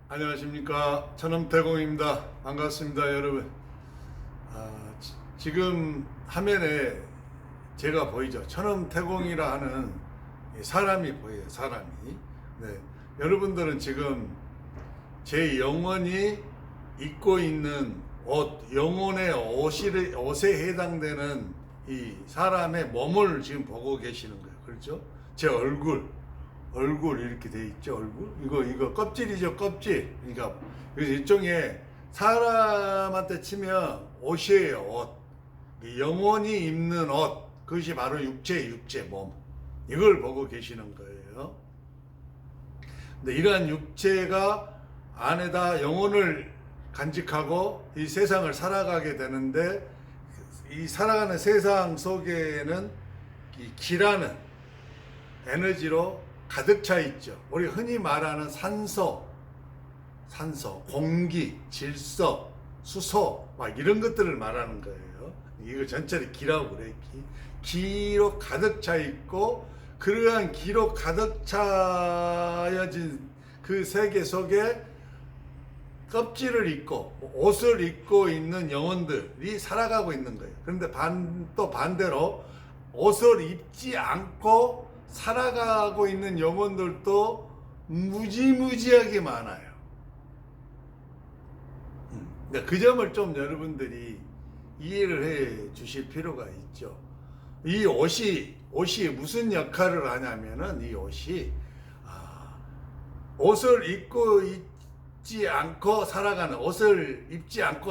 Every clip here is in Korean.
안녕하십니까, 천엄태공입니다. 반갑습니다, 여러분. 지금 화면에 제가 보이죠? 천엄태공이라 하는 사람이 보여요. 사람이. 네, 여러분들은 지금 제 영혼이 입고 있는 옷, 영혼의 옷에 해당되는 이 사람의 몸을 지금 보고 계시는 거예요. 그렇죠? 제 얼굴 이렇게 돼 있죠. 얼굴 이거 껍질이죠. 껍질. 그러니까 그래서 일종의 사람한테 치면 옷이에요. 옷. 영혼이 입는 옷. 그것이 바로 육체 몸. 이걸 보고 계시는 거예요. 근데 이러한 육체가 안에다 영혼을 간직하고 이 세상을 살아가게 되는데, 이 살아가는 세상 속에는 이 기라는 에너지로 가득 차 있죠. 우리가 흔히 말하는 산소, 공기, 질소, 수소 막 이런 것들을 말하는 거예요. 이거 전체를 기라고 그래. 기로 가득 차 있고, 그러한 기로 가득 차여진 그 세계 속에 껍질을 입고 옷을 입고 있는 영혼들이 살아가고 있는 거예요. 그런데 또 반대로 옷을 입지 않고 살아가고 있는 영혼들도 무지무지하게 많아요. 그 점을 좀 여러분들이 이해를 해 주실 필요가 있죠. 이 옷이 무슨 역할을 하냐면은, 이 옷이 옷을 입지 않고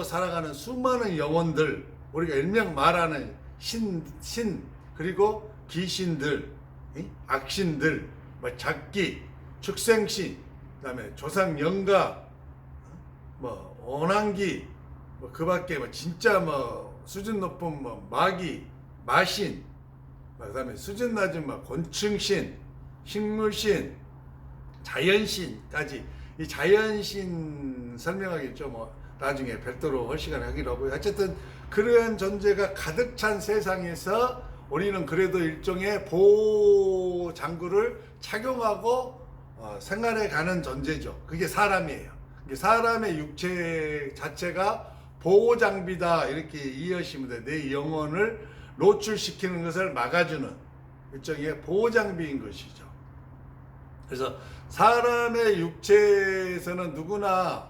살아가는 수많은 영혼들, 우리가 일명 말하는 신 그리고 귀신들, 악신들, 작기, 축생신, 그다음에 조상 영가, 원한기, 그 밖에 진짜 수준 높은 마귀, 마신, 그다음에 수준 낮은 곤충신, 식물신, 자연신까지. 이 자연신 설명하기 좀 나중에 별도로 할 시간 하기로 하고요. 어쨌든 그러한 존재가 가득 찬 세상에서 우리는 그래도 일종의 보호 장구를 착용하고 생활해 가는 존재죠. 그게 사람이에요. 사람의 육체 자체가 보호 장비다, 이렇게 이해하시면 돼요. 내 영혼을 노출시키는 것을 막아주는 일종의 보호 장비인 것이죠. 그래서 사람의 육체에서는 누구나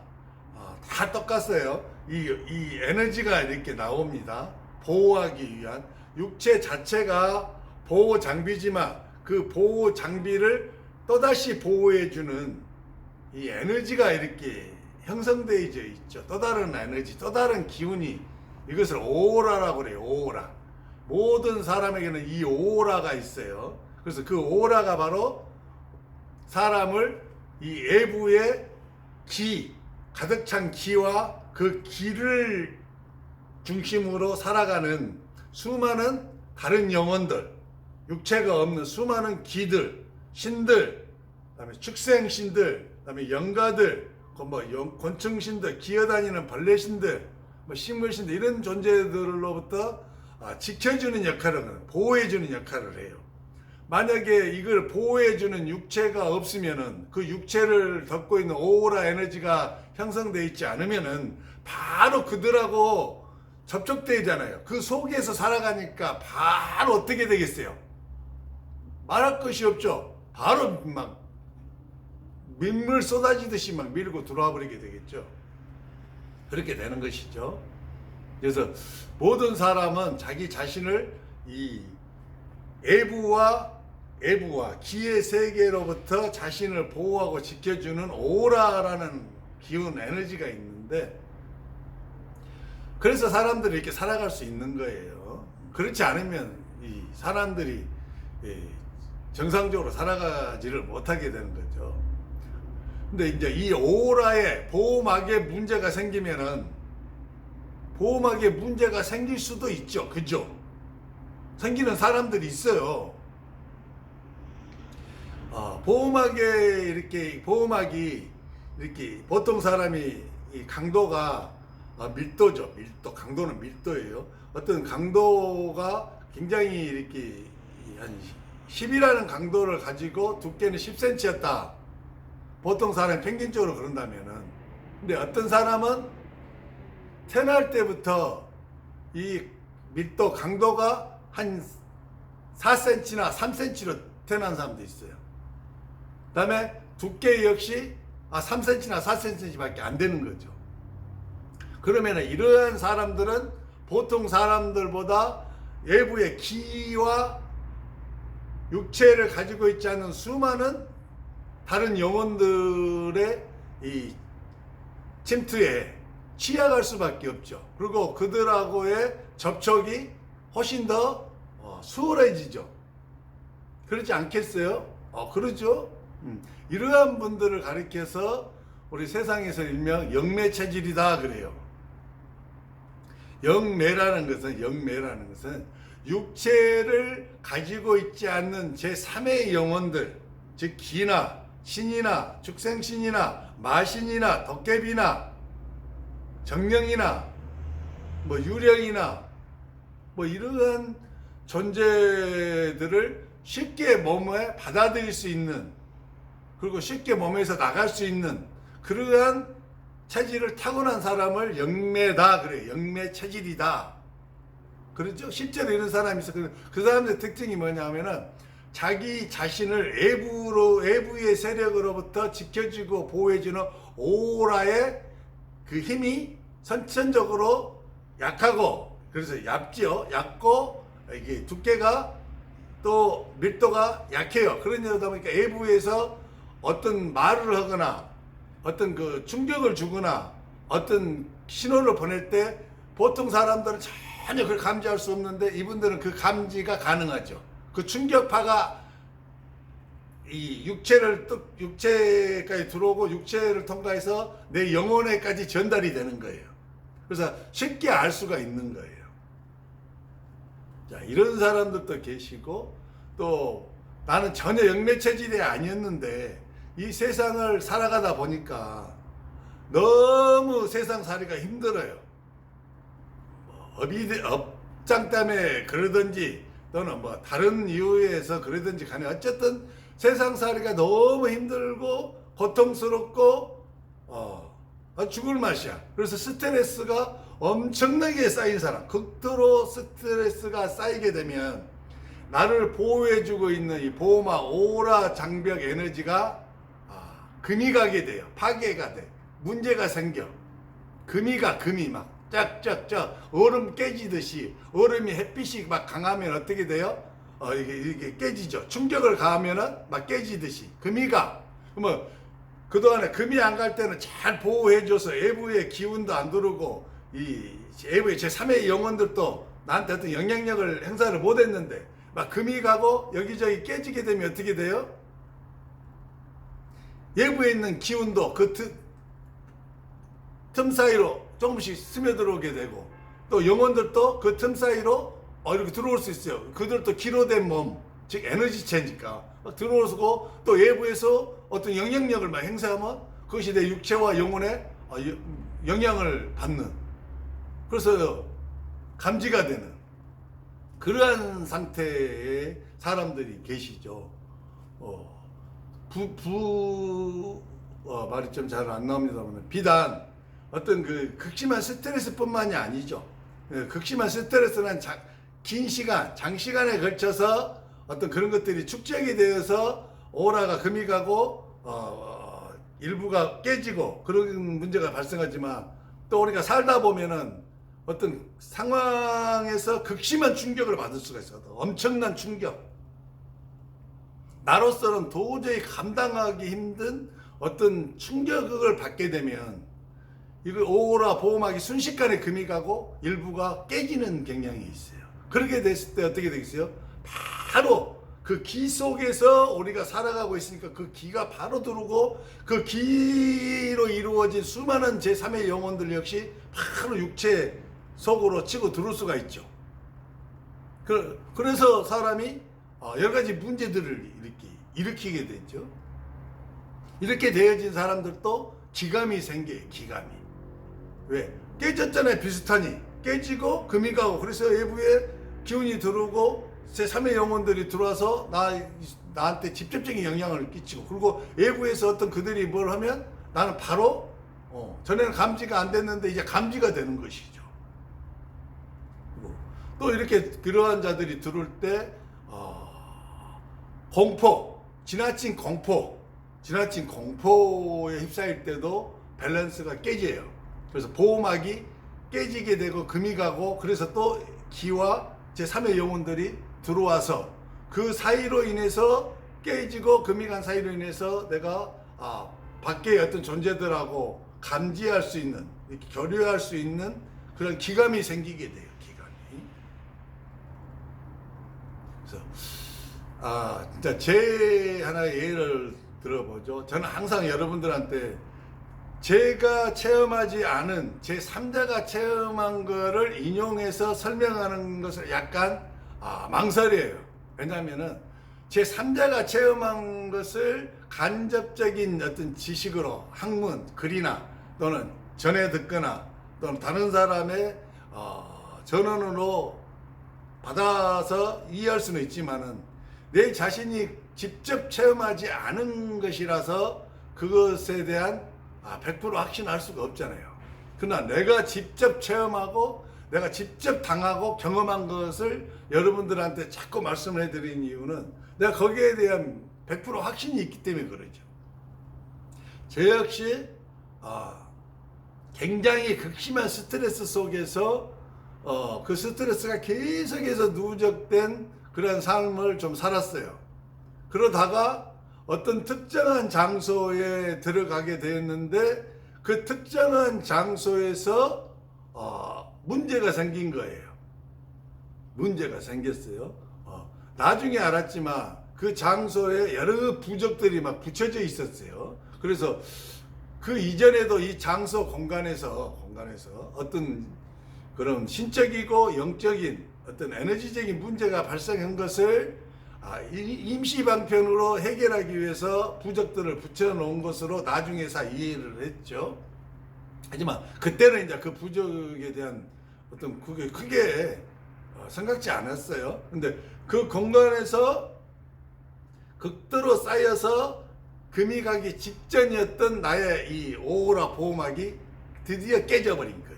다 똑같아요. 이 에너지가 이렇게 나옵니다. 보호하기 위한. 육체 자체가 보호 장비지만 그 보호 장비를 또다시 보호해주는 이 에너지가 이렇게 형성되어 있죠. 또 다른 에너지, 또 다른 기운이, 이것을 오라라고 그래요. 오라. 모든 사람에게는 이 오라가 있어요. 그래서 그 오라가 바로 사람을 이 외부의 가득 찬 기와 그 기를 중심으로 살아가는 수많은 다른 영혼들, 육체가 없는 수많은 기들, 신들, 그다음에 축생신들, 그다음에 영가들, 곤충신들, 기어다니는 벌레신들, 식물신들, 이런 존재들로부터 지켜주는 역할을, 보호해주는 역할을 해요. 만약에 이걸 보호해주는 육체가 없으면은, 그 육체를 덮고 있는 오라 에너지가 형성되어 있지 않으면은 바로 그들하고 접촉되잖아요. 그 속에서 살아가니까 바로 어떻게 되겠어요? 말할 것이 없죠. 바로 민물 쏟아지듯이 밀고 들어와 버리게 되겠죠. 그렇게 되는 것이죠. 그래서 모든 사람은 자기 자신을 이 외부와 기의 세계로부터 자신을 보호하고 지켜주는 오라라는 기운, 에너지가 있는데, 그래서 사람들이 이렇게 살아갈 수 있는 거예요. 그렇지 않으면 이 사람들이 정상적으로 살아가지를 못하게 되는 거죠. 근데 이제 이 오라에 보호막에 문제가 생기면은, 보호막에 문제가 생길 수도 있죠. 그죠? 생기는 사람들이 있어요. 보호막이 이렇게 보통 사람이 이 강도가 밀도죠. 강도는 밀도예요. 어떤 강도가 굉장히 이렇게 한 10이라는 강도를 가지고 두께는 10cm였다. 보통 사람이 평균적으로 그런다면은. 근데 어떤 사람은 태어날 때부터 이 밀도 강도가 한 4cm나 3cm로 태어난 사람도 있어요. 그 다음에 두께 역시 3cm나 4cm밖에 안 되는 거죠. 그러면 이러한 사람들은 보통 사람들보다 외부의 기와 육체를 가지고 있지 않은 수많은 다른 영혼들의 이 침투에 취약할 수밖에 없죠. 그리고 그들하고의 접촉이 훨씬 더 수월해지죠. 그렇지 않겠어요? 그러죠. 이러한 분들을 가리켜서 우리 세상에서 일명 영매 체질이다 그래요. 영매라는 것은 육체를 가지고 있지 않는 제3의 영혼들, 즉 기나 신이나 축생신이나 마신이나 덕개비나 정령이나 유령이나 이러한 존재들을 쉽게 몸에 받아들일 수 있는, 그리고 쉽게 몸에서 나갈 수 있는 그러한 체질을 타고난 사람을 영매다 그래요. 영매 체질이다. 그렇죠? 실제로 이런 사람이 있어요. 그 사람들의 특징이 뭐냐면은 자기 자신을 외부의 세력으로부터 지켜주고 보호해주는 오라의 그 힘이 선천적으로 약하고, 그래서 얇죠. 얇고 이게 두께가 또 밀도가 약해요. 그러다 보니까 외부에서 어떤 말을 하거나 어떤 그 충격을 주거나 어떤 신호를 보낼 때 보통 사람들은 전혀 그걸 감지할 수 없는데 이분들은 그 감지가 가능하죠. 그 충격파가 이 육체까지 들어오고 육체를 통과해서 내 영혼에까지 전달이 되는 거예요. 그래서 쉽게 알 수가 있는 거예요. 자, 이런 사람들도 계시고, 또 나는 전혀 영매 체질이 아니었는데 이 세상을 살아가다 보니까 너무 세상 살이가 힘들어요. 업장 때문에 그러든지 또는 다른 이유에서 그러든지 간에 어쨌든 세상 살이가 너무 힘들고 고통스럽고 죽을 맛이야. 그래서 스트레스가 엄청나게 쌓인 사람, 극도로 스트레스가 쌓이게 되면 나를 보호해주고 있는 이 보호막 오라 장벽 에너지가 금이 가게 돼요. 파괴가 돼. 문제가 생겨. 금이 막 쫙쫙쫙 얼음 깨지듯이, 얼음이 햇빛이 막 강하면 어떻게 돼요? 이게 깨지죠. 충격을 가하면은 막 깨지듯이 금이 가. 그러면 그동안에 금이 안 갈 때는 잘 보호해줘서 외부의 기운도 안 들어오고 이 외부의 제3의 영혼들도 나한테 어떤 영향력을 행사를 못했는데 막 금이 가고 여기저기 깨지게 되면 어떻게 돼요? 외부에 있는 기운도 그 틈 사이로 조금씩 스며들어오게 되고, 또 영혼들도 그 틈 사이로 이렇게 들어올 수 있어요. 그들도 기로된 몸, 즉 에너지체니까 들어오고, 또 외부에서 어떤 영향력을 막 행사하면 그것이 내 육체와 영혼에 영향을 받는, 그래서 감지가 되는 그러한 상태의 사람들이 계시죠. 말이 좀 잘 안 나옵니다만 비단 어떤 그 극심한 스트레스뿐만이 아니죠. 극심한 스트레스는 긴 시간, 장시간에 걸쳐서 어떤 그런 것들이 축적이 되어서 오라가 금이 가고 일부가 깨지고 그런 문제가 발생하지만, 또 우리가 살다 보면은 어떤 상황에서 극심한 충격을 받을 수가 있어요. 엄청난 충격. 나로서는 도저히 감당하기 힘든 어떤 충격을 받게 되면 이거 오라 보호막이 순식간에 금이 가고 일부가 깨지는 경향이 있어요. 그렇게 됐을 때 어떻게 되겠어요? 바로 그 기 속에서 우리가 살아가고 있으니까 그 기가 바로 들어오고, 그 기로 이루어진 수많은 제3의 영혼들 역시 바로 육체 속으로 치고 들어올 수가 있죠. 그래서 사람이 여러 가지 문제들을 일으키게 되죠. 이렇게 되어진 사람들도 기감이 생겨요. 기감이. 왜? 깨졌잖아요. 비슷하니 깨지고 금이 가고, 그래서 외부에 기운이 들어오고 제3의 영혼들이 들어와서 나한테 직접적인 영향을 끼치고, 그리고 외부에서 어떤 그들이 뭘 하면 나는 바로 전에는 감지가 안 됐는데 이제 감지가 되는 것이죠. 또 이렇게 그러한 자들이 들어올 때 공포, 지나친 공포에 휩싸일 때도 밸런스가 깨져요. 그래서 보호막이 깨지게 되고 금이 가고, 그래서 또 기와 제3의 영혼들이 들어와서 그 사이로 인해서 깨지고 금이 간 사이로 인해서 내가 밖에 어떤 존재들하고 감지할 수 있는, 이렇게 교류할 수 있는 그런 기감이 생기게 돼요. 기감이. 그래서 진짜 제 하나의 예를 들어보죠. 저는 항상 여러분들한테 제가 체험하지 않은 제3자가 체험한 거를 인용해서 설명하는 것을 약간 망설여요. 왜냐하면은 제3자가 체험한 것을 간접적인 어떤 지식으로 학문, 글이나 또는 전해 듣거나 또는 다른 사람의 전언으로 받아서 이해할 수는 있지만은 내 자신이 직접 체험하지 않은 것이라서 그것에 대한 100% 확신할 수가 없잖아요. 그러나 내가 직접 체험하고 내가 직접 당하고 경험한 것을 여러분들한테 자꾸 말씀을 해드리는 이유는 내가 거기에 대한 100% 확신이 있기 때문에 그러죠. 저 역시 굉장히 극심한 스트레스 속에서 그 스트레스가 계속해서 누적된 그런 삶을 좀 살았어요. 그러다가 어떤 특정한 장소에 들어가게 되었는데 그 특정한 장소에서 문제가 생긴 거예요. 문제가 생겼어요. 나중에 알았지만 그 장소에 여러 부적들이 막 붙여져 있었어요. 그래서 그 이전에도 이 장소 공간에서 어떤 그런 신적이고 영적인 어떤 에너지적인 문제가 발생한 것을 임시방편으로 해결하기 위해서 부적들을 붙여놓은 것으로 나중에서 이해를 했죠. 하지만 그때는 이제 그 부적에 대한 어떤 그게 크게 생각지 않았어요. 근데 그 공간에서 극도로 쌓여서 금이 가기 직전이었던 나의 이 오라 보호막이 드디어 깨져버린 거죠.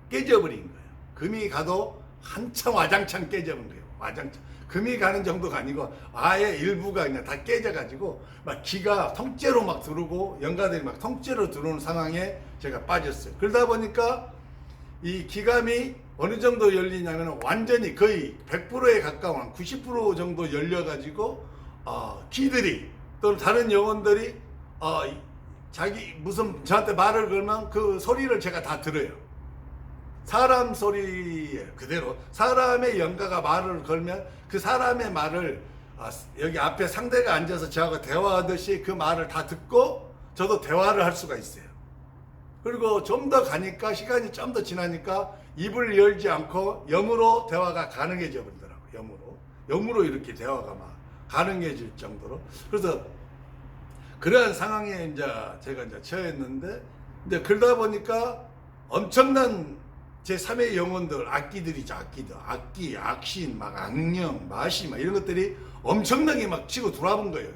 깨져버린 거예요. 금이 가도 한참 와장창 깨져버린 거예요. 와장창. 금이 가는 정도가 아니고 아예 일부가 그냥 다 깨져가지고 막 기가 통째로 막 들어오고 연가들이 막 통째로 들어오는 상황에 제가 빠졌어요. 그러다 보니까 이 기감이 어느 정도 열리냐면 완전히 거의 100%에 가까운 한 90% 정도 열려가지고 기들이 또는 다른 영혼들이 자기 무슨 저한테 말을 걸면 그 소리를 제가 다 들어요. 사람 소리에 그대로 사람의 영가가 말을 걸면 그 사람의 말을 여기 앞에 상대가 앉아서 저하고 대화하듯이 그 말을 다 듣고 저도 대화를 할 수가 있어요. 그리고 좀 더 가니까 시간이 좀 더 지나니까 입을 열지 않고 영으로 대화가 가능해져 버리더라고요. 영으로 이렇게 대화가 막 가능해질 정도로. 그래서 그러한 상황에 이제 제가 이제 처했는데 이제 그러다 보니까 엄청난 제3의 영혼들, 악기들이죠. 악기, 악신, 막 악령, 마시, 막 이런 것들이 엄청나게 막 치고 돌아본 거예요.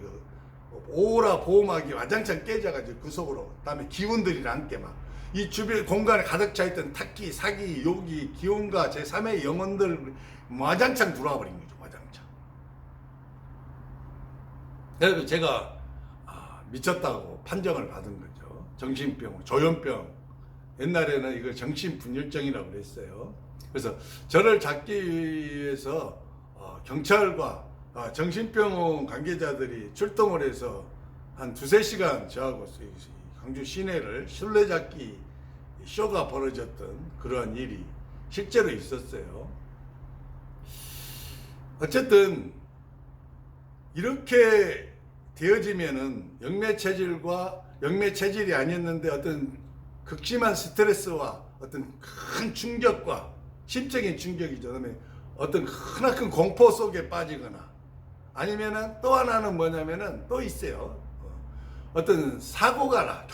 오라 보호막이 와장창 깨져가지고 그 속으로. 그다음에 기운들이랑 함께 막 이 주변 공간에 가득 차 있던 타기, 사기, 요기, 기운과 제3의 영혼들 와장창 들어와 버린 거죠. 와장창. 그래서 제가 미쳤다고 판정을 받은 거죠. 정신병, 조현병. 옛날에는 이걸 정신분열증이라고 그랬어요. 그래서 저를 잡기 위해서 경찰과 정신병원 관계자들이 출동을 해서 한 2-3시간 저하고 광주 시내를 술래잡기 쇼가 벌어졌던 그러한 일이 실제로 있었어요. 어쨌든 이렇게 되어지면은 영매체질이 아니었는데 어떤 극심한 스트레스와 어떤 큰 충격과 심적인 충격이죠. 그다음에 어떤 크나큰 공포 속에 빠지거나 아니면은 또 하나는 뭐냐면은 또 있어요. 어떤 사고가 나,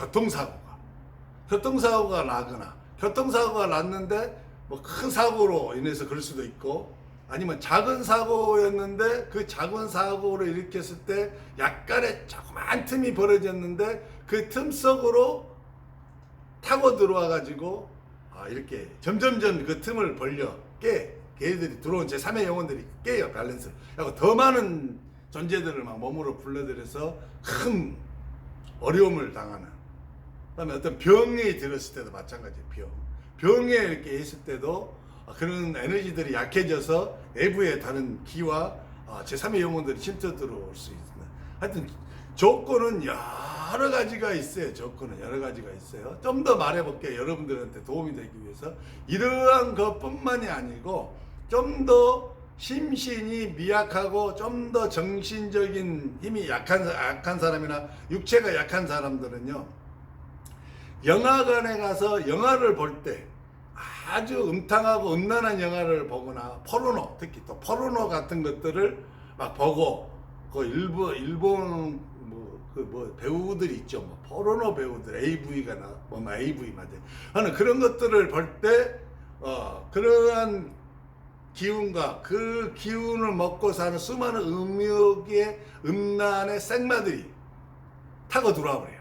교통사고가 나거나 교통사고가 났는데 뭐 큰 사고로 인해서 그럴 수도 있고 아니면 작은 사고였는데 그 작은 사고를 일으켰을 때 약간의 조그만 틈이 벌어졌는데 그 틈 속으로 타고 들어와 가지고 이렇게 점점점 그 틈을 벌려 걔들이 들어온 제3의 영혼들이 깨요. 밸런스를. 그리고 더 많은 존재들을 막 몸으로 불러들여서 큰 어려움을 당하는. 그다음에 어떤 병이 들었을 때도 마찬가지예요. 병에 이렇게 있을 때도 그런 에너지들이 약해져서 내부의 다른 기와 제3의 영혼들이 침투 들어올 수 있습니다. 하여튼 조건은 여러 가지가 있어요. 조건은 여러 가지가 있어요. 좀 더 말해볼게요. 여러분들한테 도움이 되기 위해서. 이러한 것뿐만이 아니고 좀 더 심신이 미약하고 좀 더 정신적인 힘이 약한 사람이나 육체가 약한 사람들은요, 영화관에 가서 영화를 볼 때 아주 음탕하고 음란한 영화를 보거나 포르노, 특히 또 포르노 같은 것들을 막 보고 그 일본 배우들이 있죠. 뭐 포르노 배우들 AV가 AV 맞아요. 하는 그런 것들을 볼 때 그러한 기운과 그 기운을 먹고 사는 수많은 음욕의 음란의 생마들이 타고 들어와 버려요.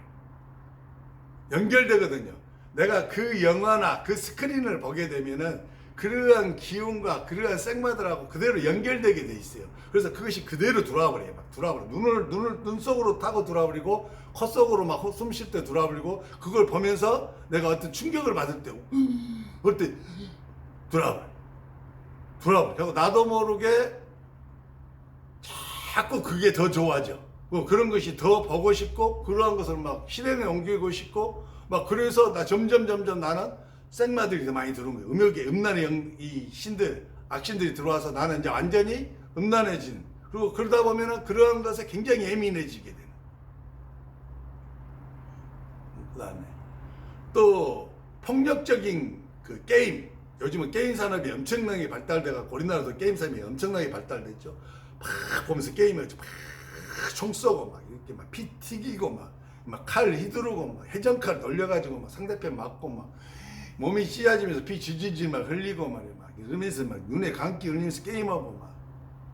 연결되거든요. 내가 그 영화나 그 스크린을 보게 되면은 그러한 기운과 그러한 생마들하고 그대로 연결되게 돼 있어요. 그래서 그것이 그대로 들어와 버려요. 막 들어와 버려. 눈 속으로 타고 들어와 버리고 코 속으로 막 숨 쉴 때 들어와 버리고 그걸 보면서 내가 어떤 충격을 받을 때 그럴 때 들어와 버려. 들어와 버려. 나도 모르게 자꾸 그게 더 좋아져. 그런 것이 더 보고 싶고 그러한 것을 막 실행에 옮기고 싶고 막 그래서 나 점점 나는 생마들이 더 많이 들어온 거예요. 음욕의 음란의 이 신들 악신들이 들어와서 나는 이제 완전히 음란해진, 그리고 그러다 보면은 그러한 것에 굉장히 예민해지게 되는. 그다음에 또 폭력적인 그 게임, 요즘은 게임 산업이 엄청나게 발달돼 갖고 우리나라도 게임 산업이 엄청나게 발달됐죠. 막 보면서 게임을 막 총 쏘고 막 이렇게 막 피 튀기고 막 칼 휘두르고 막 회전칼 돌려가지고 막 상대편 맞고 막 몸이 찢어지면서 피 지지지 막 흘리고 막 이러면서 막 눈에 감기 흘리면서 게임하고 막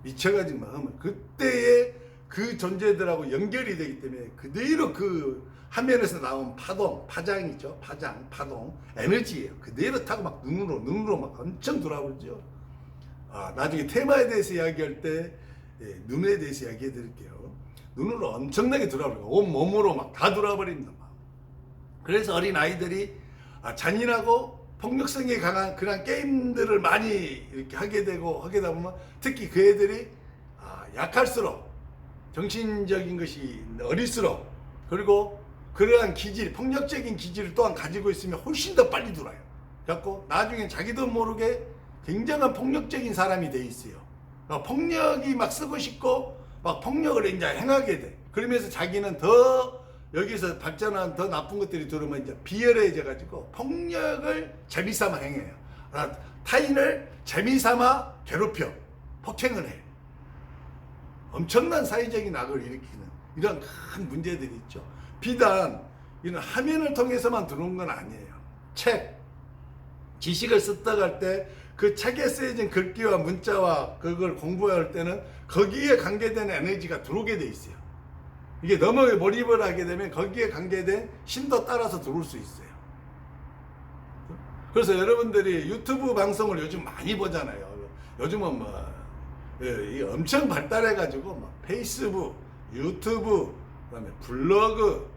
미쳐가지고 막 하면 그때의 그 존재들하고 연결이 되기 때문에 그대로 그 화면에서 나온 파장이죠. 파동, 에너지예요. 그대로 타고 막 눈으로 막 엄청 돌아버리죠. 나중에 테마에 대해서 이야기할 때 눈에 대해서 이야기해 드릴게요. 눈으로 엄청나게 돌아버리고 온 몸으로 막 다 돌아버립니다. 그래서 어린 아이들이 잔인하고 폭력성이 강한 그런 게임들을 많이 이렇게 하게 되다 보면 특히 그 애들이 약할수록 정신적인 것이 어릴수록 그리고 그러한 기질, 폭력적인 기질을 또한 가지고 있으면 훨씬 더 빨리 돌아요. 그래갖고 나중에 자기도 모르게 굉장한 폭력적인 사람이 돼 있어요. 폭력이 막 쓰고 싶고 막 폭력을 이제 행하게 돼. 그러면서 자기는 더 여기서 발전한 더 나쁜 것들이 들어오면 이제 비열해져 가지고 폭력을 재미삼아 행해요. 타인을 재미삼아 괴롭혀, 폭행을 해. 엄청난 사회적인 악을 일으키는 이런 큰 문제들이 있죠. 비단 이런 화면을 통해서만 들어온 건 아니에요. 책, 지식을 습득 할 때 그 책에 쓰여진 글귀와 문자와 그걸 공부할 때는 거기에 관계된 에너지가 들어오게 돼 있어요. 이게 너무 몰입을 하게 되면 거기에 관계된 신도 따라서 들어올 수 있어요. 그래서 여러분들이 유튜브 방송을 요즘 많이 보잖아요. 요즘은 엄청 발달해가지고 페이스북, 유튜브, 그다음에 블로그,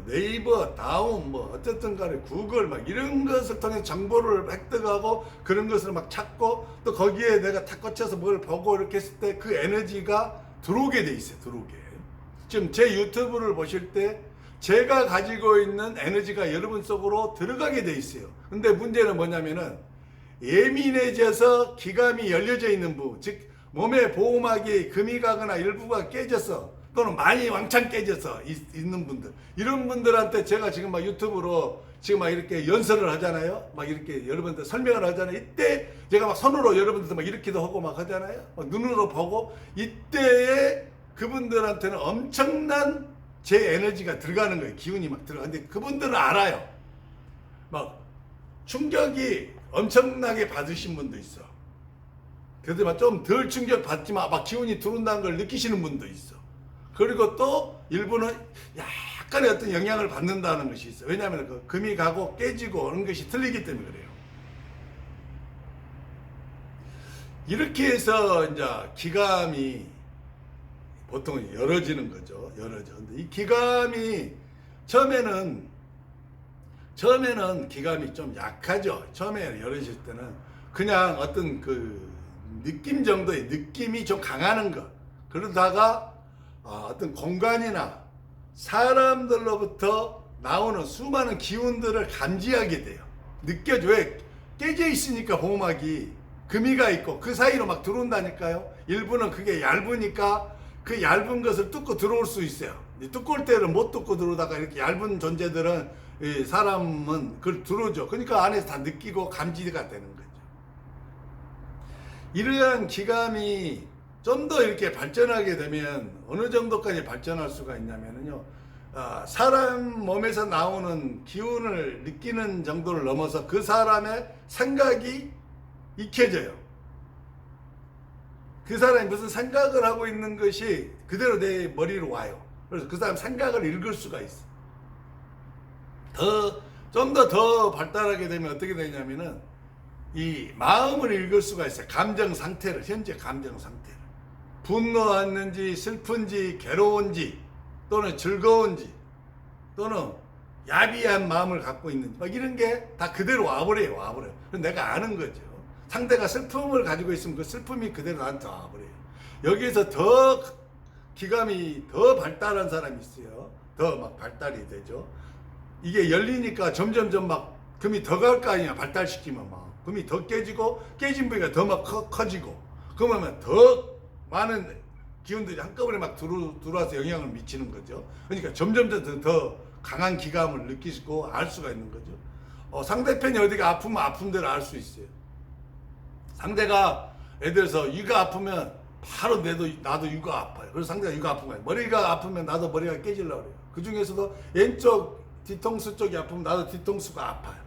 네이버, 다음, 어쨌든 간에 구글, 이런 것을 통해 정보를 획득하고 그런 것을 막 찾고 또 거기에 내가 탁 꽂혀서 뭘 보고 이렇게 했을 때 그 에너지가 들어오게 돼 있어요. 들어오게. 지금 제 유튜브를 보실 때 제가 가지고 있는 에너지가 여러분 속으로 들어가게 돼 있어요. 근데 문제는 뭐냐면은 예민해져서 기감이 열려져 있는 부분, 즉 몸의 보호막이 금이 가거나 일부가 깨져서 또는 많이 왕창 깨져서 있는 분들, 이런 분들한테 제가 지금 유튜브로 지금 이렇게 연설을 하잖아요. 이렇게 여러분들 설명을 하잖아요. 이때 제가 손으로 여러분들 이렇게도 하고 하잖아요. 눈으로 보고 이때에 그분들한테는 엄청난 제 에너지가 들어가는 거예요. 기운이 들어가는데 그분들은 알아요. 충격이 엄청나게 받으신 분도 있어. 그래도 좀 덜 충격 받지만 막 기운이 들어온다는 걸 느끼시는 분도 있어. 그리고 또 일부는 약간의 어떤 영향을 받는다는 것이 있어. 왜냐하면 그 금이 가고 깨지고 그런 것이 틀리기 때문에 그래요. 이렇게 해서 이제 기감이 보통 열어지는 거죠. 열어져. 근데 이 기감이 처음에는 기감이 좀 약하죠. 처음에 열어질 때는 그냥 어떤 그 느낌 정도의 느낌이 좀 강하는 것. 그러다가 어떤 공간이나 사람들로부터 나오는 수많은 기운들을 감지하게 돼요. 느껴져. 왜? 깨져 있으니까 보호막이 금이가 있고 그 사이로 막 들어온다니까요. 일부는 그게 얇으니까 그 얇은 것을 뚫고 들어올 수 있어요. 두꺼울 때는 못 뚫고 들어오다가 이렇게 얇은 존재들은 사람은 그걸 들어오죠. 그러니까 안에서 다 느끼고 감지가 되는 거죠. 이러한 기감이 좀 더 이렇게 발전하게 되면 어느 정도까지 발전할 수가 있냐면요. 사람 몸에서 나오는 기운을 느끼는 정도를 넘어서 그 사람의 생각이 익혀져요. 그 사람이 무슨 생각을 하고 있는 것이 그대로 내 머리로 와요. 그래서 그 사람 생각을 읽을 수가 있어. 좀 더 발달하게 되면 어떻게 되냐면은 이 마음을 읽을 수가 있어요. 감정 상태를, 현재 감정 상태를. 분노했는지, 슬픈지, 괴로운지, 또는 즐거운지, 또는 야비한 마음을 갖고 있는지, 막 이런 게 다 그대로 와버려요. 그럼 내가 아는 거죠. 상대가 슬픔을 가지고 있으면 그 슬픔이 그대로 나한테 와버려요. 여기에서 더 기감이 더 발달한 사람이 있어요. 더 막 발달이 되죠. 이게 열리니까 점점점 막 금이 더 갈 거 아니야. 발달시키면 막 금이 더 깨지고 깨진 부위가 더 막 커지고 그러면 더 많은 기운들이 한꺼번에 막 들어와서 영향을 미치는 거죠. 그러니까 점점 더 강한 기감을 느끼고 알 수가 있는 거죠. 상대편이 어디가 아프면 아픈 대로 알 수 있어요. 상대가 예를 들어서 위가 아프면 바로 나도 위가 아파요. 그래서 상대가 위가 아픈 거예요. 머리가 아프면 나도 머리가 깨지려고 그래요. 그 중에서도 왼쪽 뒤통수 쪽이 아프면 나도 뒤통수가 아파요.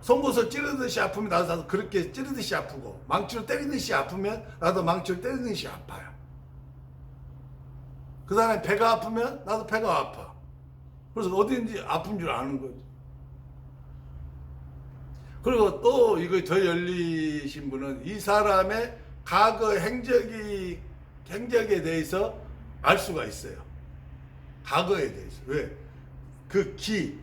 송곳을 찌르듯이 아프면 나도 그렇게 찌르듯이 아프고 망치로 때리듯이 아프면 나도 망치로 때리듯이 아파요. 그 사람이 배가 아프면 나도 배가 아파. 그래서 어디든지 아픈 줄 아는 거죠. 그리고 또 이거 더 열리신 분은 이 사람의 과거 행적에 대해서 알 수가 있어요. 과거에 대해서. 왜?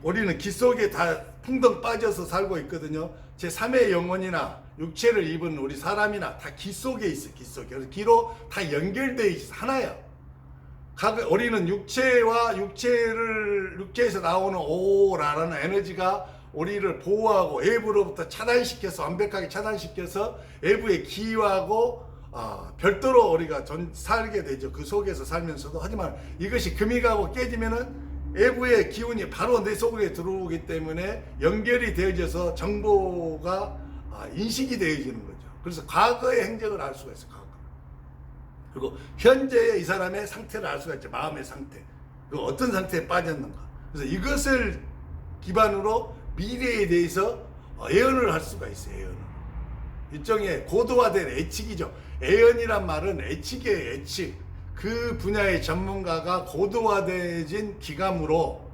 우리는 기 속에 다 풍덩 빠져서 살고 있거든요. 제3의 영혼이나 육체를 입은 우리 사람이나 다 기 속에 있어, 기 속에. 그래서 기로 다 연결되어 있어, 하나야. 우리는 육체에서 나오는 오라라는 에너지가 우리를 보호하고 외부로부터 완벽하게 차단시켜서 외부의 기와하고 별도로 우리가 살게 되죠. 그 속에서 살면서도. 하지만 이것이 금이 가고 깨지면은 외부의 기운이 바로 내 속에 들어오기 때문에 연결이 되어져서 정보가 인식이 되어지는 거죠. 그래서 과거의 행적을 알 수가 있어요. 과거. 그리고 현재의 이 사람의 상태를 알 수가 있죠. 마음의 상태. 그리고 어떤 상태에 빠졌는가. 그래서 이것을 기반으로 미래에 대해서 예언을 할 수가 있어요. 예언을. 일종의 고도화된 예측이죠. 예언이란 말은 예측이에요. 예측. 그 분야의 전문가가 고도화되어진 기감으로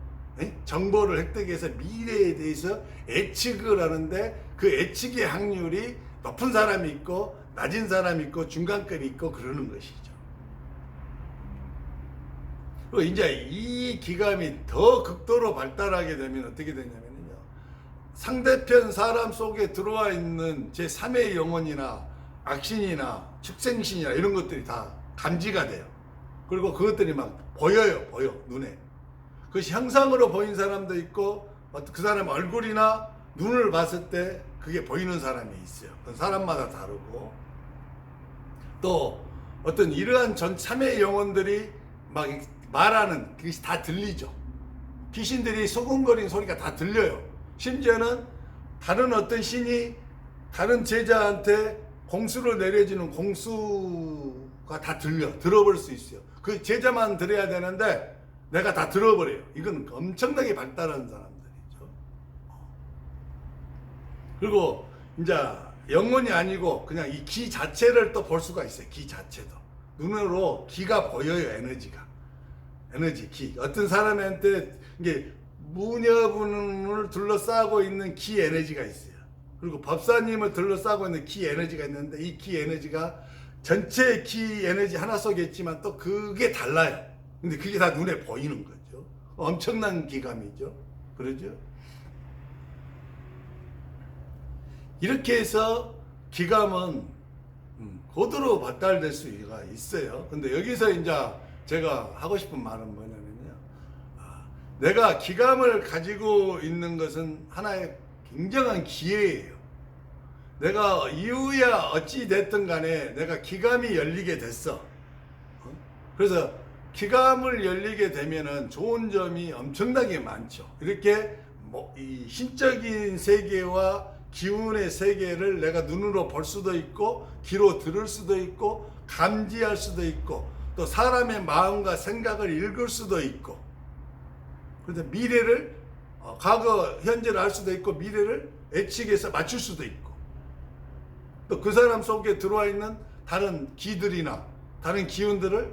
정보를 획득해서 미래에 대해서 예측을 하는데 그 예측의 확률이 높은 사람이 있고 낮은 사람이 있고 중간급이 있고 그러는 것이죠. 그리고 이제 이 기감이 더 극도로 발달하게 되면 어떻게 되냐면요. 상대편 사람 속에 들어와 있는 제3의 영혼이나 악신이나 축생신이나 이런 것들이 다 감지가 돼요. 그리고 그것들이 막 보여요. 눈에. 그것이 형상으로 보인 사람도 있고 그 사람 얼굴이나 눈을 봤을 때 그게 보이는 사람이 있어요. 사람마다 다르고 또 어떤 이러한 전3의 영혼들이 막 말하는 그것이 다 들리죠. 귀신들이 소곤거리는 소리가 다 들려요. 심지어는 다른 어떤 신이 다른 제자한테 공수를 내려주는 공수가 다 들어볼 수 있어요. 그 제자만 들어야 되는데 내가 다 들어버려요. 이건 엄청나게 발달한 사람들이죠. 그리고 이제 영혼이 아니고 그냥 이 기 자체를 또 볼 수가 있어요. 기 자체도. 눈으로 기가 보여요. 에너지, 기. 어떤 사람한테 이게 무녀분을 둘러싸고 있는 기 에너지가 있어요. 그리고 법사님을 둘러싸고 있는 기 에너지가 있는데 이 기 에너지가 전체 기 에너지 하나 속에 있지만 또 그게 달라요. 근데 그게 다 눈에 보이는 거죠. 엄청난 기감이죠. 그러죠? 이렇게 해서 기감은 고도로 발달될 수가 있어요. 근데 여기서 이제 제가 하고 싶은 말은 뭐냐면요. 내가 기감을 가지고 있는 것은 하나의 굉장한 기회예요. 내가 이유야 어찌 됐든 간에 내가 기감이 열리게 됐어. 그래서 기감을 열리게 되면은 좋은 점이 엄청나게 많죠. 이렇게 이 신적인 세계와 기운의 세계를 내가 눈으로 볼 수도 있고 귀로 들을 수도 있고 감지할 수도 있고 또 사람의 마음과 생각을 읽을 수도 있고 그래서 미래를 과거 현재를 알 수도 있고 미래를 예측해서 맞출 수도 있고 또 그 사람 속에 들어와 있는 다른 기들이나 다른 기운들을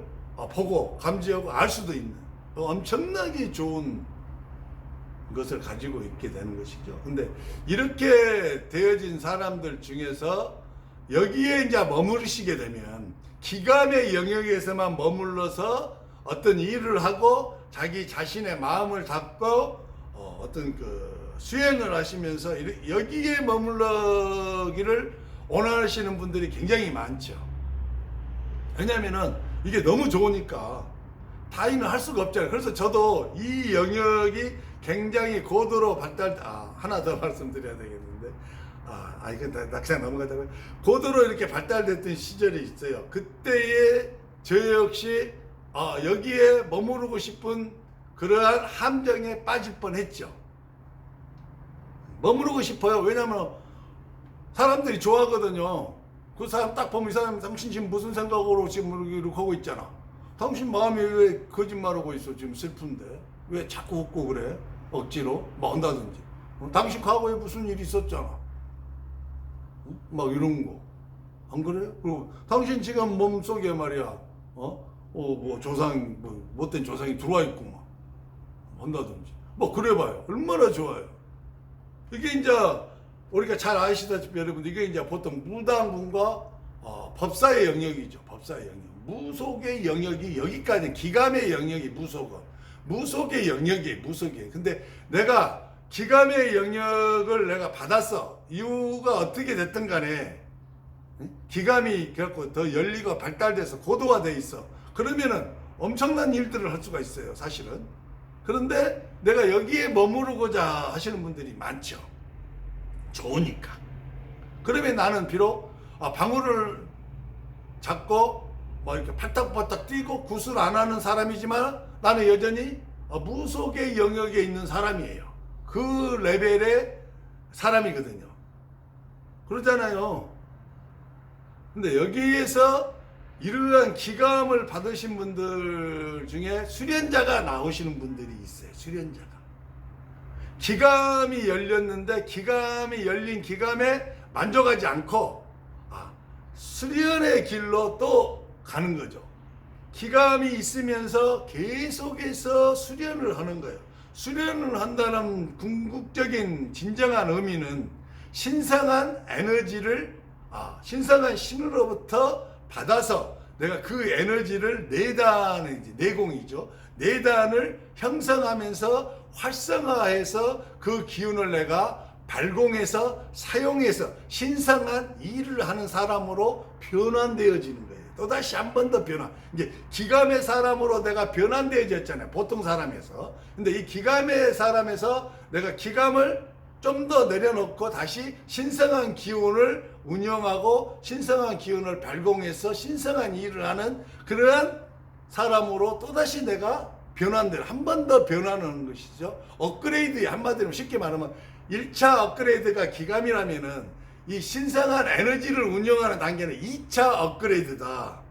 보고 감지하고 알 수도 있는 엄청나게 좋은 것을 가지고 있게 되는 것이죠. 근데 이렇게 되어진 사람들 중에서 여기에 이제 머무르시게 되면 기감의 영역에서만 머물러서 어떤 일을 하고 자기 자신의 마음을 닫고 어떤 그 수행을 하시면서 여기에 머물러기를 원하시는 분들이 굉장히 많죠. 왜냐면은 이게 너무 좋으니까 타인을 할 수가 없잖아요. 그래서 저도 이 영역이 굉장히 고도로 하나 더 말씀드려야 되겠는데, 이거 낙상 넘어가다가 고도로 이렇게 발달됐던 시절이 있어요. 그때에 저 역시 여기에 머무르고 싶은 그러한 함정에 빠질 뻔했죠. 머무르고 싶어요. 왜냐면 사람들이 좋아하거든요. 그 사람 딱 보면 이 사람 당신 지금 무슨 생각으로 지금 이렇게 하고 있잖아. 당신 마음이 왜 거짓말하고 있어? 지금 슬픈데 왜 자꾸 웃고 그래? 억지로 뭐 한다든지. 당신 과거에 무슨 일이 있었잖아. 막 이런 거. 안 그래요? 그리고 당신 지금 몸속에 말이야. 뭐 조상 못된 조상이 들어와 있고 막 한다든지. 뭐 그래봐요. 얼마나 좋아요. 이게 이제 우리가 잘 아시다시피 여러분 이게 이제 보통 무당분과 법사의 영역이죠. 법사의 영역. 무속의 영역이 여기까지 기감의 영역이 무속의 영역이에요. 무속이에요. 근데 내가 기감의 영역을 내가 받았어. 이유가 어떻게 됐든 간에 기감이 결코 더 열리고 발달돼서 고도화돼 있어. 그러면은 엄청난 일들을 할 수가 있어요. 사실은. 그런데 내가 여기에 머무르고자 하시는 분들이 많죠. 좋으니까. 그러면 나는 비록 방울을 잡고 뭐 이렇게 팔딱팔딱 뛰고 구슬 안 하는 사람이지만 나는 여전히 무속의 영역에 있는 사람이에요. 그 레벨의 사람이거든요. 그렇잖아요. 근데 여기에서 이러한 기감을 받으신 분들 중에 수련자가 나오시는 분들이 있어요. 수련자가. 기감이 열렸는데 기감이 열린 기감에 만족하지 않고 수련의 길로 또 가는 거죠. 기감이 있으면서 계속해서 수련을 하는 거예요. 수련을 한다는 궁극적인 진정한 의미는 신성한 에너지를 신성한 신으로부터 받아서 내가 그 에너지를 내공이죠. 내단을 형성하면서 활성화해서 그 기운을 내가 발공해서 사용해서 신성한 일을 하는 사람으로 변환되어지는 거예요. 또다시 한 번 더 변화. 이제 기감의 사람으로 내가 변환되어졌잖아요. 보통 사람에서. 근데 이 기감의 사람에서 내가 기감을 좀 더 내려놓고 다시 신성한 기운을 운영하고 신성한 기운을 발공해서 신성한 일을 하는 그러한 사람으로 또다시 내가 한 번 더 변화하는 것이죠. 업그레이드, 한마디로 쉽게 말하면 1차 업그레이드가 기감이라면은 이 신성한 에너지를 운영하는 단계는 2차 업그레이드다.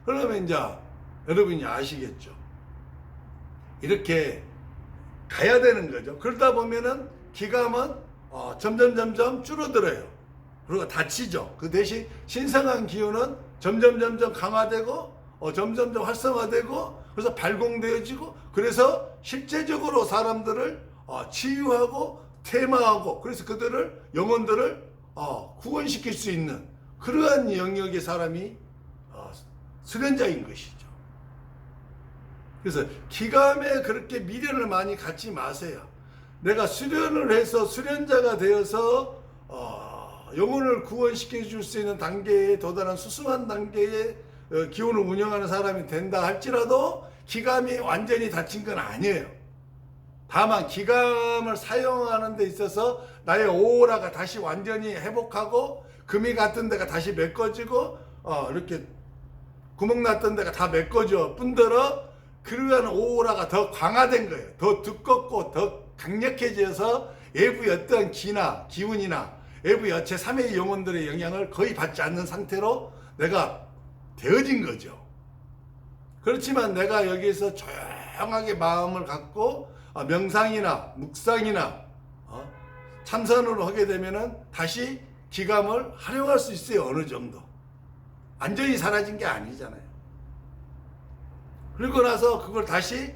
그러면 이제 여러분이 아시겠죠. 이렇게 가야 되는 거죠. 그러다 보면은 기감은 점점 줄어들어요. 그리고 다치죠. 그 대신 신성한 기운은 점점 강화되고 점점 활성화되고 그래서 발공되어지고 그래서 실제적으로 사람들을 치유하고 퇴마하고 그래서 그들을 영혼들을 구원시킬 수 있는 그러한 영역의 사람이 수련자인 것이죠. 그래서 기감에 그렇게 미련을 많이 갖지 마세요. 내가 수련을 해서 수련자가 되어서 영혼을 구원시켜 줄 수 있는 단계에 도달한 수승한 단계의 기운을 운영하는 사람이 된다 할지라도 기감이 완전히 닫힌 건 아니에요. 다만 기감을 사용하는 데 있어서 나의 오라가 다시 완전히 회복하고 금이 갔던 데가 다시 메꿔지고 이렇게 구멍 났던 데가 다 메꿔져 뿐더러 그러한 오라가 더 강화된 거예요. 더 두껍고 더 강력해져서 외부의 어떤 기나 기운이나 외부 여체 3의 영혼들의 영향을 거의 받지 않는 상태로 내가 되어진 거죠. 그렇지만 내가 여기서 조용하게 마음을 갖고 명상이나 묵상이나 참선으로 하게 되면은 다시 기감을 활용할 수 있어요. 어느 정도. 완전히 사라진 게 아니잖아요. 그리고 나서 그걸 다시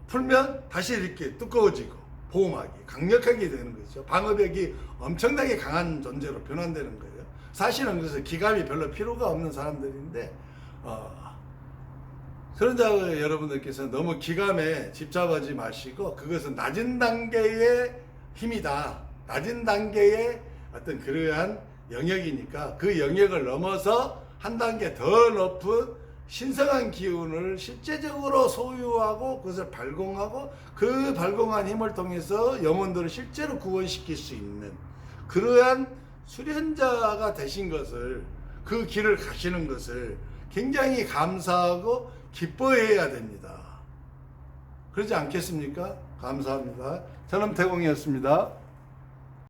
풀면 다시 이렇게 두꺼워지고 보호막이 강력하게 되는 거죠. 방어벽이 엄청나게 강한 존재로 변환되는 거예요. 사실은 그래서 기감이 별로 필요가 없는 사람들인데 수련자 여러분들께서 너무 기감에 집착하지 마시고 그것은 낮은 단계의 힘이다. 낮은 단계의 어떤 그러한 영역이니까 그 영역을 넘어서 한 단계 더 높은 신성한 기운을 실제적으로 소유하고 그것을 발공하고 그 발공한 힘을 통해서 영혼들을 실제로 구원시킬 수 있는 그러한 수련자가 되신 것을 그 길을 가시는 것을 굉장히 감사하고 기뻐해야 됩니다. 그러지 않겠습니까? 감사합니다. 저는 태공이었습니다.